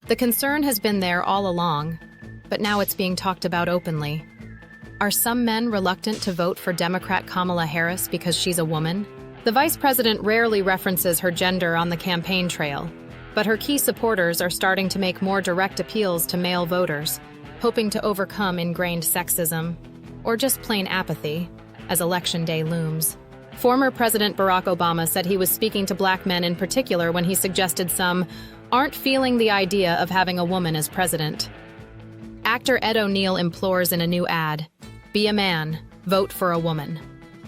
The concern has been there all along, but now it's being talked about openly. Are some men reluctant to vote for Democrat Kamala Harris because she's a woman? The vice president rarely references her gender on the campaign trail, but her key supporters are starting to make more direct appeals to male voters, hoping to overcome ingrained sexism, or just plain apathy, as Election Day looms. Former President Barack Obama said he was speaking to black men in particular when he suggested some aren't feeling the idea of having a woman as president. Actor Ed O'Neill implores in a new ad, "Be a man, vote for a woman."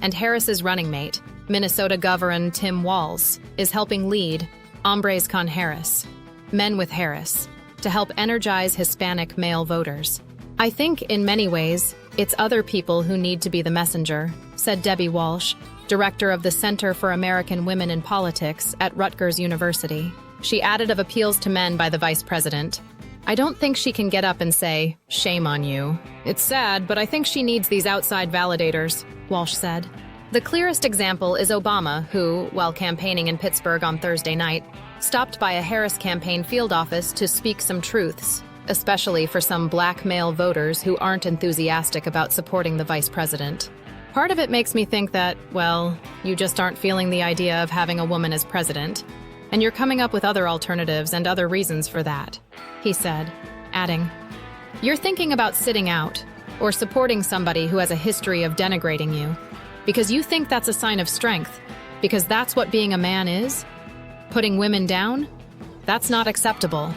And Harris's running mate, Minnesota Governor Tim Walz, is helping lead Hombres con Harris, Men with Harris, to help energize Hispanic male voters. "I think, in many ways, it's other people who need to be the messenger," said Debbie Walsh, director of the Center for American Women in Politics at Rutgers University. She added of appeals to men by the vice president, "I don't think she can get up and say, 'Shame on you.' It's sad, but I think she needs these outside validators," Walsh said. The clearest example is Obama, who, while campaigning in Pittsburgh on Thursday night, stopped by a Harris campaign field office to speak some truths, especially for some black male voters who aren't enthusiastic about supporting the vice president. "Part of it makes me think that, well, you just aren't feeling the idea of having a woman as president, and you're coming up with other alternatives and other reasons for that," he said, adding, "You're thinking about sitting out or supporting somebody who has a history of denigrating you because you think that's a sign of strength, because that's what being a man is? Putting women down? That's not acceptable."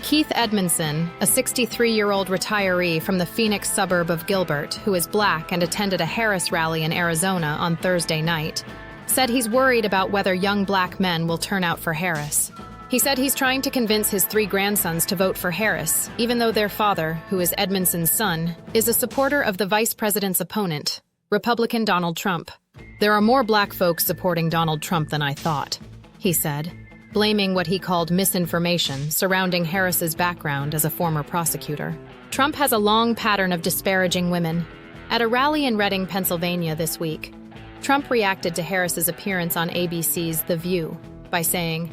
Keith Edmondson, a 63-year-old retiree from the Phoenix suburb of Gilbert who is black and attended a Harris rally in Arizona on Thursday night, said he's worried about whether young black men will turn out for Harris. He said he's trying to convince his 3 grandsons to vote for Harris, even though their father, who is Edmondson's son, is a supporter of the vice president's opponent, Republican Donald Trump. "There are more black folks supporting Donald Trump than I thought," he said, blaming what he called misinformation surrounding Harris's background as a former prosecutor. Trump has a long pattern of disparaging women. At a rally in Reading, Pennsylvania this week, Trump reacted to Harris's appearance on ABC's The View by saying,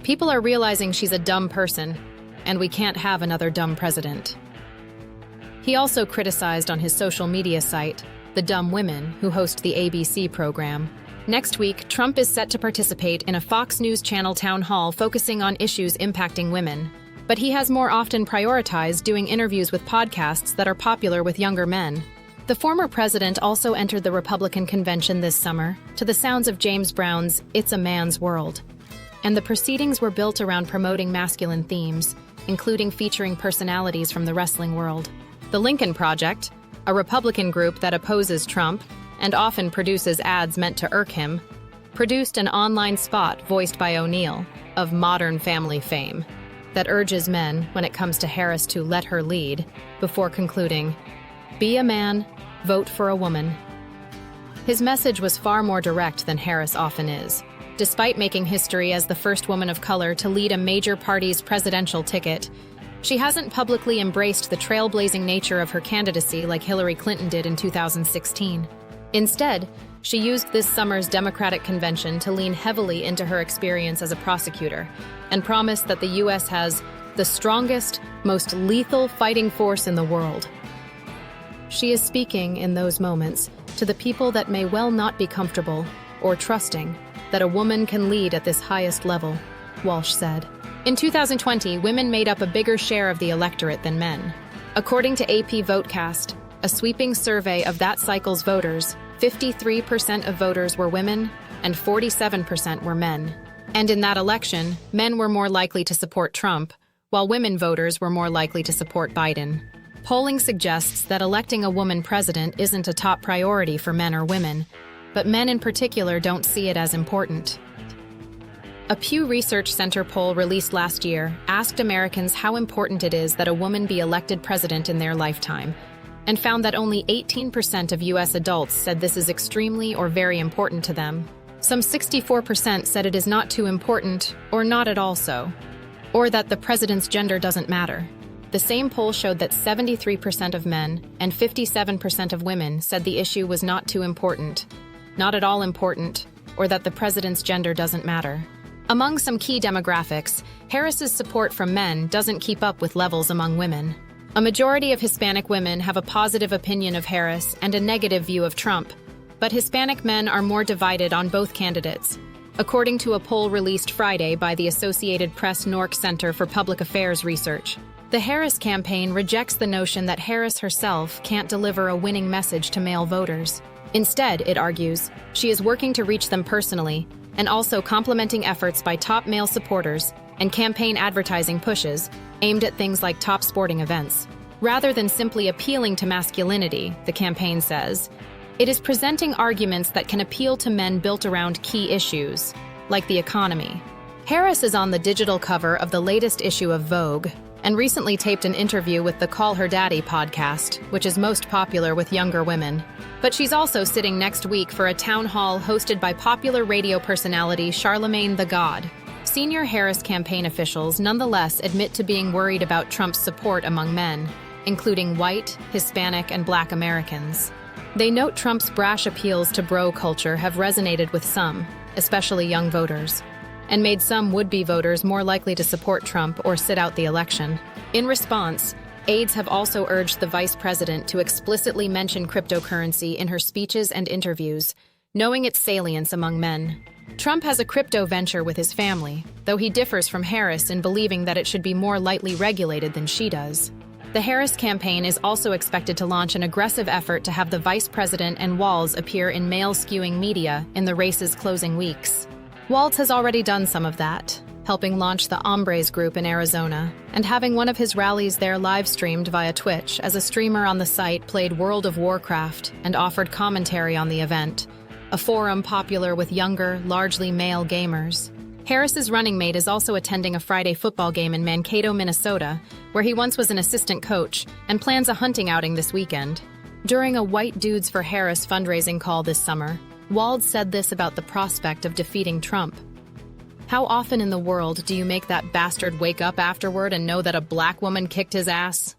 "People are realizing she's a dumb person, and we can't have another dumb president." He also criticized on his social media site The Dumb Women, who host the ABC program. Next week, Trump is set to participate in a Fox News Channel town hall focusing on issues impacting women. But he has more often prioritized doing interviews with podcasts that are popular with younger men. The former president also entered the Republican convention this summer to the sounds of James Brown's "It's a Man's World." And the proceedings were built around promoting masculine themes, including featuring personalities from the wrestling world. The Lincoln Project, a Republican group that opposes Trump and often produces ads meant to irk him, produced an online spot voiced by O'Neill, of Modern Family fame, that urges men, when it comes to Harris, to let her lead, before concluding, "Be a man, vote for a woman." His message was far more direct than Harris often is. Despite making history as the first woman of color to lead a major party's presidential ticket, she hasn't publicly embraced the trailblazing nature of her candidacy like Hillary Clinton did in 2016. Instead, she used this summer's Democratic convention to lean heavily into her experience as a prosecutor and promised that the U.S. has the strongest, most lethal fighting force in the world. She is speaking, in those moments, to the people that may well not be comfortable or trusting that a woman can lead at this highest level, Walsh said. In 2020, women made up a bigger share of the electorate than men. According to AP Votecast, a sweeping survey of that cycle's voters, 53% of voters were women and 47% were men. And in that election, men were more likely to support Trump, while women voters were more likely to support Biden. Polling suggests that electing a woman president isn't a top priority for men or women, but men in particular don't see it as important. A Pew Research Center poll released last year asked Americans how important it is that a woman be elected president in their lifetime, and found that only 18% of U.S. adults said this is extremely or very important to them. Some 64% said it is not too important or not at all so, or that the president's gender doesn't matter. The same poll showed that 73% of men and 57% of women said the issue was not too important, not at all important, or that the president's gender doesn't matter. Among some key demographics, Harris's support from men doesn't keep up with levels among women. A majority of Hispanic women have a positive opinion of Harris and a negative view of Trump, but Hispanic men are more divided on both candidates. According to a poll released Friday by the Associated Press Nork Center for Public Affairs Research, the Harris campaign rejects the notion that Harris herself can't deliver a winning message to male voters. Instead, it argues, she is working to reach them personally and also complementing efforts by top male supporters and campaign advertising pushes aimed at things like top sporting events. Rather than simply appealing to masculinity, the campaign says, it is presenting arguments that can appeal to men built around key issues, like the economy. Harris is on the digital cover of the latest issue of Vogue and recently taped an interview with the Call Her Daddy podcast, which is most popular with younger women. But she's also sitting next week for a town hall hosted by popular radio personality Charlemagne the God. Senior Harris campaign officials nonetheless admit to being worried about Trump's support among men, including white, Hispanic, and Black Americans. They note Trump's brash appeals to bro culture have resonated with some, especially young voters, and made some would-be voters more likely to support Trump or sit out the election. In response, aides have also urged the vice president to explicitly mention cryptocurrency in her speeches and interviews, knowing its salience among men. Trump has a crypto venture with his family, though he differs from Harris in believing that it should be more lightly regulated than she does. The Harris campaign is also expected to launch an aggressive effort to have the vice president and Walz appear in male-skewing media in the race's closing weeks. Walz has already done some of that, helping launch the Hombres group in Arizona, and having one of his rallies there live-streamed via Twitch as a streamer on the site played World of Warcraft and offered commentary on the event, a forum popular with younger, largely male gamers. Harris's running mate is also attending a Friday football game in Mankato, Minnesota, where he once was an assistant coach, and plans a hunting outing this weekend. During a White Dudes for Harris fundraising call this summer, Walz said this about the prospect of defeating Trump. How often in the world do you make that bastard wake up afterward and know that a black woman kicked his ass?